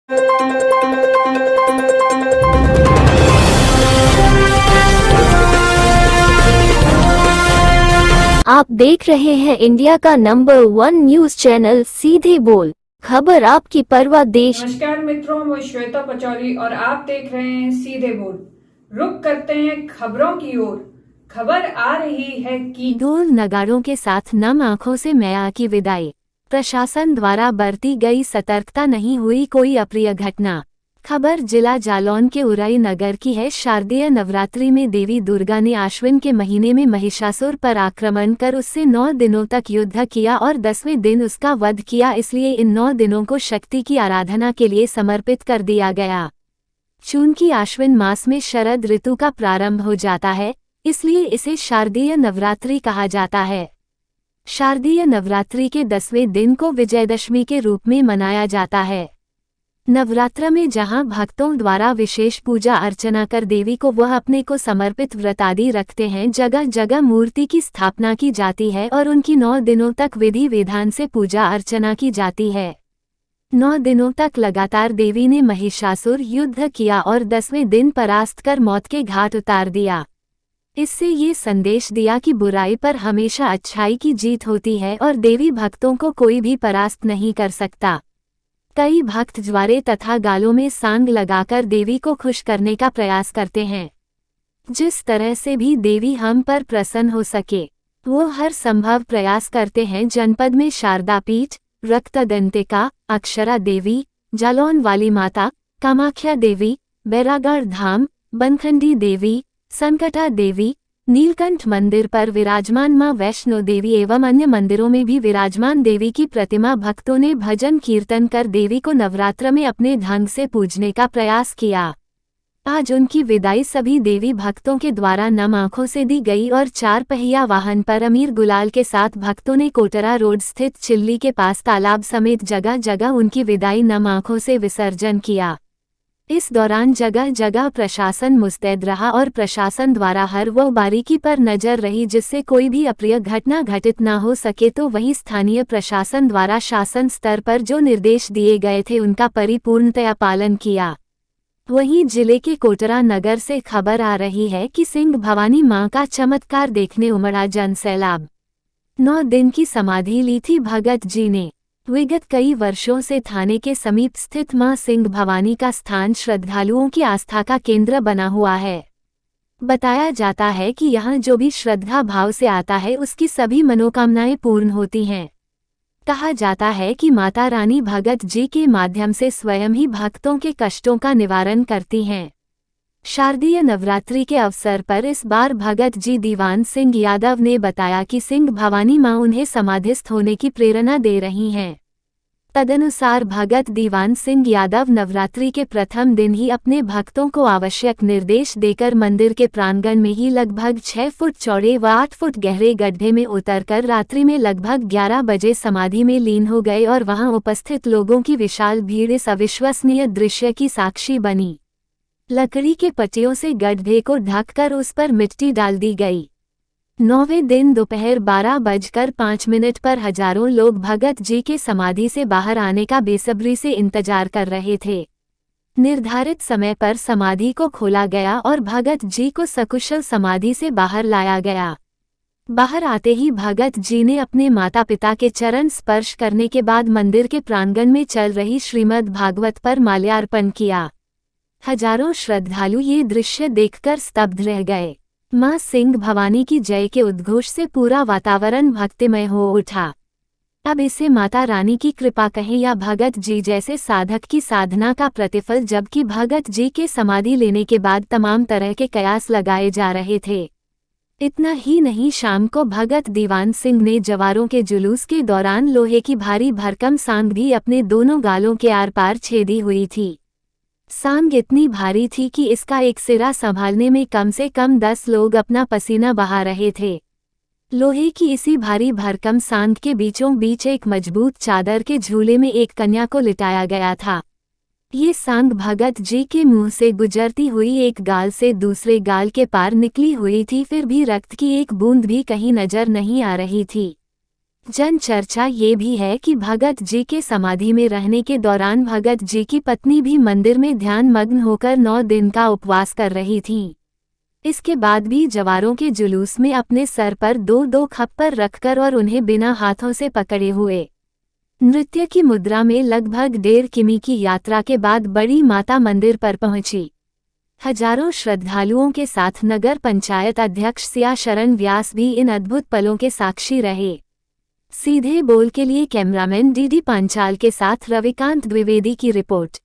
आप देख रहे हैं इंडिया का नंबर 1 न्यूज चैनल सीधे बोल, खबर आपकी परवाह देश। नमस्कार मित्रों, मैं श्वेता पचौरी और आप देख रहे हैं सीधे बोल। रुक करते हैं खबरों की ओर। खबर आ रही है कि ढोल नगाड़ों के साथ नम आंखों से मैया की विदाई। प्रशासन द्वारा बरती गई सतर्कता, नहीं हुई कोई अप्रिय घटना। खबर जिला जालौन के उरई नगर की है। शारदीय नवरात्रि में देवी दुर्गा ने आश्विन के महीने में महिषासुर पर आक्रमण कर उससे 9 दिनों तक युद्ध किया और 10वें दिन उसका वध किया। इसलिए इन 9 दिनों को शक्ति की आराधना के लिए समर्पित कर दिया गया। चूंकि आश्विन मास में शरद ऋतु का प्रारंभ हो जाता है, इसलिए इसे शारदीय नवरात्रि कहा जाता है। शारदीय नवरात्रि के 10वें दिन को विजयदशमी के रूप में मनाया जाता है। नवरात्र में जहां भक्तों द्वारा विशेष पूजा अर्चना कर देवी को वह अपने को समर्पित व्रत आदि रखते हैं, जगह जगह मूर्ति की स्थापना की जाती है और उनकी 9 दिनों तक विधि विधान से पूजा अर्चना की जाती है। 9 दिनों तक लगातार देवी ने महिषासुर युद्ध किया और 10वें दिन परास्त कर मौत के घाट उतार दिया। इससे ये संदेश दिया कि बुराई पर हमेशा अच्छाई की जीत होती है और देवी भक्तों को कोई भी परास्त नहीं कर सकता। कई भक्त ज्वारे तथा गालों में सांग लगाकर देवी को खुश करने का प्रयास करते हैं। जिस तरह से भी देवी हम पर प्रसन्न हो सके, वो हर संभव प्रयास करते हैं। जनपद में शारदा पीठ, रक्तदंतिका, अक्षरा देवी, जालौन वाली माता, कामाख्या देवी, बैरागढ़ धाम, बनखंडी देवी, संकटा देवी, नीलकंठ मंदिर पर विराजमान मां वैष्णो देवी एवं अन्य मंदिरों में भी विराजमान देवी की प्रतिमा भक्तों ने भजन कीर्तन कर देवी को नवरात्र में अपने ढंग से पूजने का प्रयास किया। आज उनकी विदाई सभी देवी भक्तों के द्वारा नम आंखों से दी गई और 4 पहिया वाहन पर अमीर गुलाल के साथ भक्तों ने कोटरा रोड स्थित चिल्ली के पास तालाब समेत जगह जगह उनकी विदाई नम आंखों से विसर्जन किया। इस दौरान जगह जगह प्रशासन मुस्तैद रहा और प्रशासन द्वारा हर वो बारीकी पर नजर रही जिससे कोई भी अप्रिय घटना घटित न हो सके। तो वहीं स्थानीय प्रशासन द्वारा शासन स्तर पर जो निर्देश दिए गए थे उनका परिपूर्णतया पालन किया। वहीं जिले के कोटरा नगर से खबर आ रही है कि सिंह भवानी मां का चमत्कार देखने उमड़ा जन सैलाब। 9 दिन की समाधि ली थी भगत जी ने। विगत कई वर्षों से थाने के समीप स्थित मां सिंह भवानी का स्थान श्रद्धालुओं की आस्था का केंद्र बना हुआ है। बताया जाता है कि यहां जो भी श्रद्धा भाव से आता है उसकी सभी मनोकामनाएं पूर्ण होती हैं। कहा जाता है कि माता रानी भगत जी के माध्यम से स्वयं ही भक्तों के कष्टों का निवारण करती हैं। शारदीय नवरात्रि के अवसर पर इस बार भगत जी दीवान सिंह यादव ने बताया कि सिंह भवानी मां उन्हें समाधिस्थ होने की प्रेरणा दे रही हैं। तदनुसार भगत दीवान सिंह यादव नवरात्रि के प्रथम दिन ही अपने भक्तों को आवश्यक निर्देश देकर मंदिर के प्रांगण में ही लगभग 6 फुट चौड़े व 8 फुट गहरे गड्ढे में उतरकर रात्रि में लगभग 11 बजे समाधि में लीन हो गए और वहां उपस्थित लोगों की विशाल भीड़ इस अविश्वसनीय दृश्य की साक्षी बनी। लकड़ी के पट्टियों से गड्ढे को ढककर उस पर मिट्टी डाल दी गई। 9वें दिन दोपहर 12:05 पर हजारों लोग भगत जी के समाधि से बाहर आने का बेसब्री से इंतजार कर रहे थे। निर्धारित समय पर समाधि को खोला गया और भगत जी को सकुशल समाधि से बाहर लाया गया। बाहर आते ही भगत जी ने अपने माता पिता के चरण स्पर्श करने के बाद मंदिर के प्रांगण में चल रही श्रीमद् भागवत पर माल्यार्पण किया। हजारों श्रद्धालु ये दृश्य देखकर स्तब्ध रह गए। मां सिंह भवानी की जय के उद्घोष से पूरा वातावरण भक्तिमय हो उठा। अब इसे माता रानी की कृपा कहें या भगत जी जैसे साधक की साधना का प्रतिफल, जबकि भगत जी के समाधि लेने के बाद तमाम तरह के कयास लगाए जा रहे थे। इतना ही नहीं, शाम को भगत दीवान सिंह ने जवारों के जुलूस के दौरान लोहे की भारी भरकम सांग भी अपने दोनों गालों के आर पार छेदी हुई थी। सांग इतनी भारी थी कि इसका एक सिरा संभालने में कम से कम 10 लोग अपना पसीना बहा रहे थे। लोहे की इसी भारी भरकम सांग के बीचों बीच एक मजबूत चादर के झूले में एक कन्या को लिटाया गया था। ये सांग भगत जी के मुंह से गुजरती हुई एक गाल से दूसरे गाल के पार निकली हुई थी, फिर भी रक्त की एक बूंद भी कहीं नजर नहीं आ रही थी। जन चर्चा ये भी है कि भगत जी के समाधि में रहने के दौरान भगत जी की पत्नी भी मंदिर में ध्यान मग्न होकर 9 दिन का उपवास कर रही थीं। इसके बाद भी जवारों के जुलूस में अपने सर पर 2-2 खप्पर रखकर और उन्हें बिना हाथों से पकड़े हुए नृत्य की मुद्रा में लगभग 1.5 किमी की यात्रा के बाद बड़ी माता मंदिर पर पहुंची। हजारों श्रद्धालुओं के साथ नगर पंचायत अध्यक्ष सिया शरण व्यास भी इन अद्भुत पलों के साक्षी रहे। सीधे बोल के लिए कैमरामैन डीडी पांचाल के साथ रविकांत द्विवेदी की रिपोर्ट।